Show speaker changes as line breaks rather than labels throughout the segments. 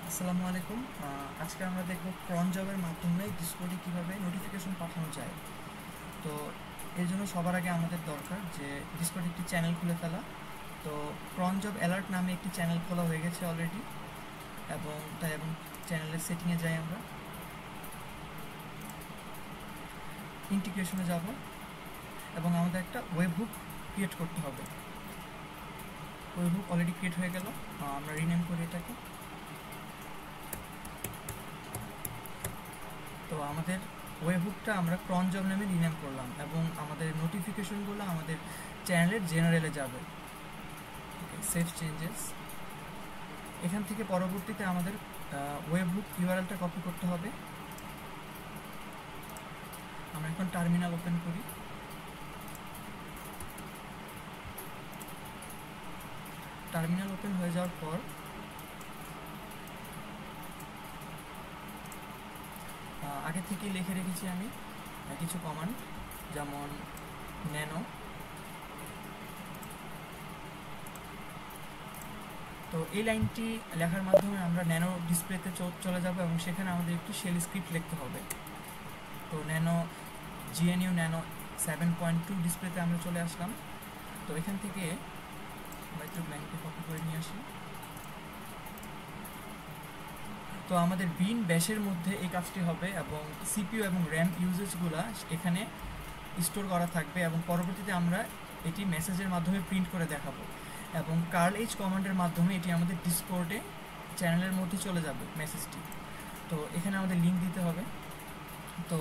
আসসালামু আলাইকুম। আজকে আমরা দেখব ক্রন জবের মাধ্যমে ডিসকর্ডে কীভাবে নোটিফিকেশন পাঠানো যায়। তো এর জন্য সবার আগে আমাদের দরকার যে ডিসকর্ডে একটি চ্যানেল খুলে ফেলা। তো ক্রন জব অ্যালার্ট নামে একটি চ্যানেল খোলা হয়ে গেছে অলরেডি, এবং চ্যানেলের সেটিংয়ে যাই, আমরা ইন্টিগ্রেশনে যাব এবং আমাদের একটা ওয়েব হুক ক্রিয়েট করতে হবে। ওয়েব হুক অলরেডি ক্রিয়েট হয়ে গেল, আমরা রিনেম করি এটাকে। তো আমাদের ওয়েব হুকটা আমরা ক্রন জব নামে রিনেম করলাম এবং আমাদের নোটিফিকেশনগুলো আমাদের চ্যানেলের জেনারেলে যাবে। Save changes. এখান থেকে পরবর্তীতে আমাদের ওয়েব হুক ইউআরএলটা কপি করতে হবে। আমরা এখন টার্মিনাল ওপেন করি। টার্মিনাল ওপেন হয়ে যাওয়ার পর আগে থেকেই লিখে রেখেছি আমি কিছু কমান্ড, যেমন ন্যানো। তো এই লাইনটি লেখার মাধ্যমে আমরা ন্যানো ডিসপ্লেতে চলে যাব এবং সেখানে আমাদের একটি শেল স্ক্রিপ্ট লিখতে হবে। তো ন্যানো জিএনইউ ন্যানো 7.2 ডিসপ্লেতে আমরা চলে আসলাম। তো এখান থেকে আমরা একটু ব্ল্যাঙ্কটি কপি করে নিয়ে আসি। তো আমাদের বিন ব্যাশের মধ্যে এই কাজটি হবে এবং সিপিইউ এবং র্যাম ইউজেজগুলো এখানে স্টোর করা থাকবে এবং পরবর্তীতে আমরা এটি মেসেজের মাধ্যমে প্রিন্ট করে দেখাবো এবং কার্ল এইচ কমান্ডের মাধ্যমে এটি আমাদের ডিসকর্ডে চ্যানেলের মধ্যে চলে যাবে মেসেজটি। তো এখানে আমাদের লিঙ্ক দিতে হবে। তো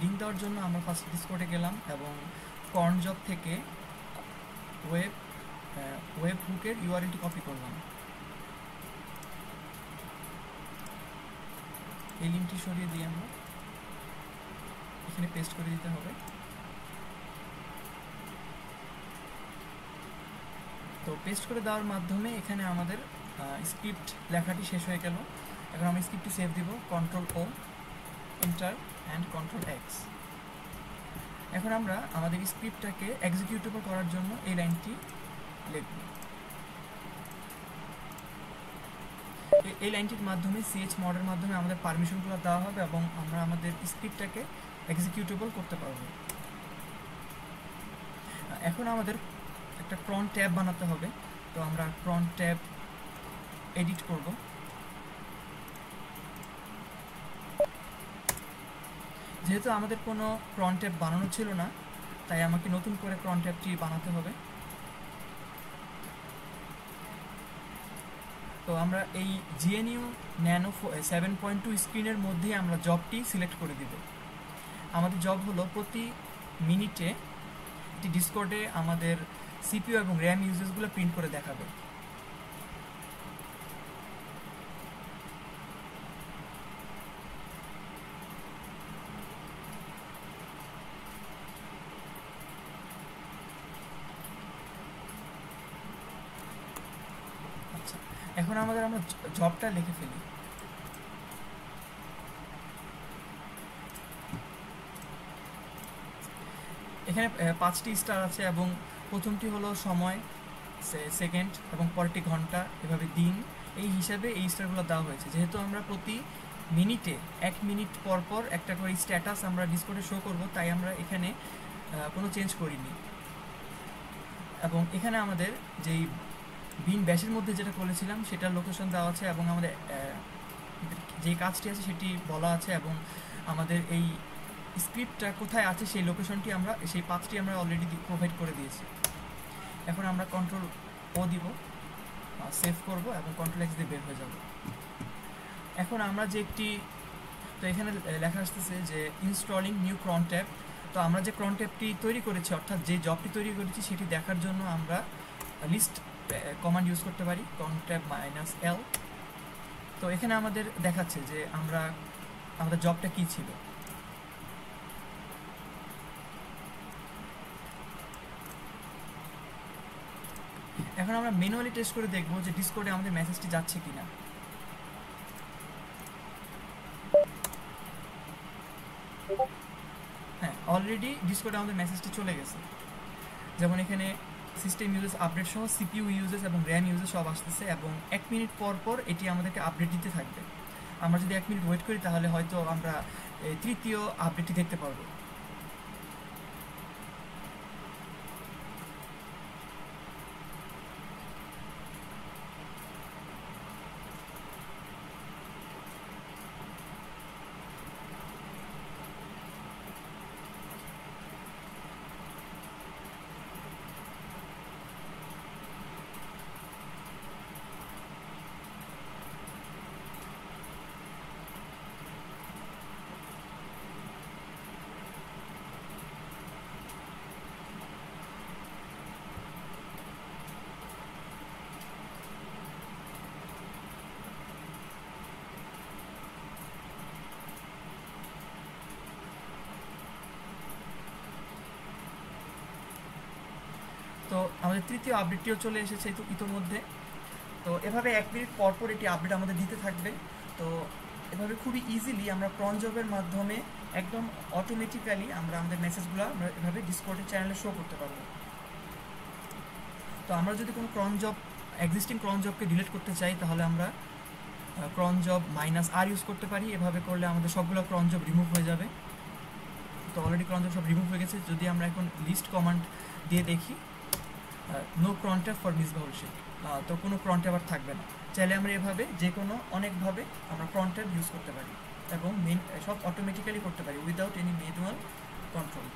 লিঙ্ক দেওয়ার জন্য আমরা ফার্স্ট ডিসকর্ডে গেলাম এবং কর্ন জব থেকে ওয়েব হুকের ইউআরএলটি কপি করলাম। এই লিঙ্কটি সরিয়ে দিয়ে আমরা এখানে পেস্ট করে দিতে হবে। তো পেস্ট করে দেওয়ার মাধ্যমে এখানে আমাদের স্ক্রিপ্ট লেখাটি শেষ হয়ে গেল। এখন আমরা স্ক্রিপ্টটি সেভ দিব, কন্ট্রোল-O, এন্টার অ্যান্ড কন্ট্রোল-X। এখন আমরা আমাদের স্ক্রিপ্টটাকে এক্সিকিউটেবল করার জন্য এই লাইনটি লিখব। এই লাইনটির মাধ্যমে chmod-এর মাধ্যমে আমাদের পারমিশনগুলো দেওয়া হবে এবং আমরা আমাদের স্ক্রিপ্টটাকে এক্সিকিউটেবল করতে পারবো। এখন আমাদের একটা ক্রন ট্যাব বানাতে হবে। তো আমরা ক্রন ট্যাব এডিট করব। যেহেতু আমাদের কোনো ক্রন ট্যাব বানানো ছিল না, তাই আমাকে নতুন করে ক্রন ট্যাবটি বানাতে হবে। তো আমরা এই জিএনইউ ন্যানো 7.2 স্ক্রিনের মধ্যেই আমরা জবটি সিলেক্ট করে দিব। আমাদের জব হলো প্রতি মিনিটে এটি ডিসকর্ডে আমাদের সিপিইউ এবং র্যাম ইউজেসগুলো প্রিন্ট করে দেখাবে। আচ্ছা, এখন আমরা জবটা লিখে ফেলি। এখানে 5টি স্টার আছে এবং প্রথমটি হলো সময়, সেকেন্ড, এবং পরেরটি ঘন্টা, এভাবে দিন, এই হিসাবে এই স্টারগুলো দেওয়া হয়েছে। যেহেতু আমরা প্রতি মিনিটে 1 মিনিট পর পর একটা করে স্ট্যাটাস আমরা ডিসকর্ডে শো করব, তাই আমরা এখানে কোনো চেঞ্জ করিনি। এবং এখানে আমাদের যেই বিন ব্যাশের মধ্যে যেটা করেছিলাম সেটার লোকেশন দেওয়া আছে এবং আমাদের যেই কাজটি আছে সেটি বলা আছে এবং আমাদের এই স্ক্রিপ্টটা কোথায় আছে সেই লোকেশনটি আমরা, সেই পাথটি আমরা অলরেডি প্রোভাইড করে দিয়েছি। এখন আমরা কন্ট্রোল-O দিব, সেভ করব এবং কন্ট্রোল-X দিয়ে বের হয়ে যাব। এখন আমরা যে তো এখানে লেখা আসতেছে যে ইনস্টলিং নিউ ক্রন ট্যাব। তো আমরা যে ক্রন ট্যাবটি তৈরি করেছি, অর্থাৎ যে জবটি তৈরি করেছি, সেটি দেখার জন্য আমরা লিস্ট কমান্ড ইউজ করতে পারি, ক্রন ট্যাব -L। তো এখানে আমাদের দেখাচ্ছে যে আমাদের জবটা কী ছিল। এখন আমরা ম্যানুয়ালি টেস্ট করে দেখব যে ডিসকর্ডে আমাদের মেসেজটি যাচ্ছে কিনা। হ্যাঁ, অলরেডি ডিসকর্ডে আমাদের মেসেজটি চলে গেছে। যেমন এখানে সিস্টেম ইউজেস আপডেট সহ সিপিইউ ইউজেস এবং র্যাম ইউজেস সব আসতেছে, এবং 1 মিনিট পর পর এটি আমাদেরকে আপডেট দিতে থাকবে। আমরা যদি 1 মিনিট ওয়েট করি তাহলে হয়তো আমরা তৃতীয় আপডেটটি দেখতে পারবো। তো আমাদের তৃতীয় আপডেটটিও চলে এসেছে ইতোমধ্যে। তো এভাবে 1 মিনিট পর পর এটি আপডেট আমাদের দিতে থাকবে। তো এভাবে খুবই ইজিলি আমরা ক্রন জবের মাধ্যমে একদম অটোমেটিক্যালি আমরা আমাদের মেসেজগুলো আমরা এভাবে ডিসকর্ডের চ্যানেলে শো করতে পারবো। তো আমরা যদি কোনো এক্সিস্টিং ক্রন জবকে ডিলিট করতে চাই তাহলে আমরা ক্রন জব -r ইউজ করতে পারি। এভাবে করলে আমাদের সবগুলো ক্রন জব রিমুভ হয়ে যাবে। তো অলরেডি ক্রন জব সব রিমুভ হয়ে গেছে। যদি আমরা এখন লিস্ট কমান্ড দিয়ে দেখি, no crontab for Misbahul Sheikh, তো কোনো ক্রন ট্যাব আর থাকবে না। চাইলে আমরা এভাবে যে কোনো অনেকভাবে আমরা ক্রন ট্যাব ইউজ করতে পারি এবং সব অটোমেটিক্যালি করতে পারি উইদাউট এনি ম্যানুয়াল কন্ট্রোল।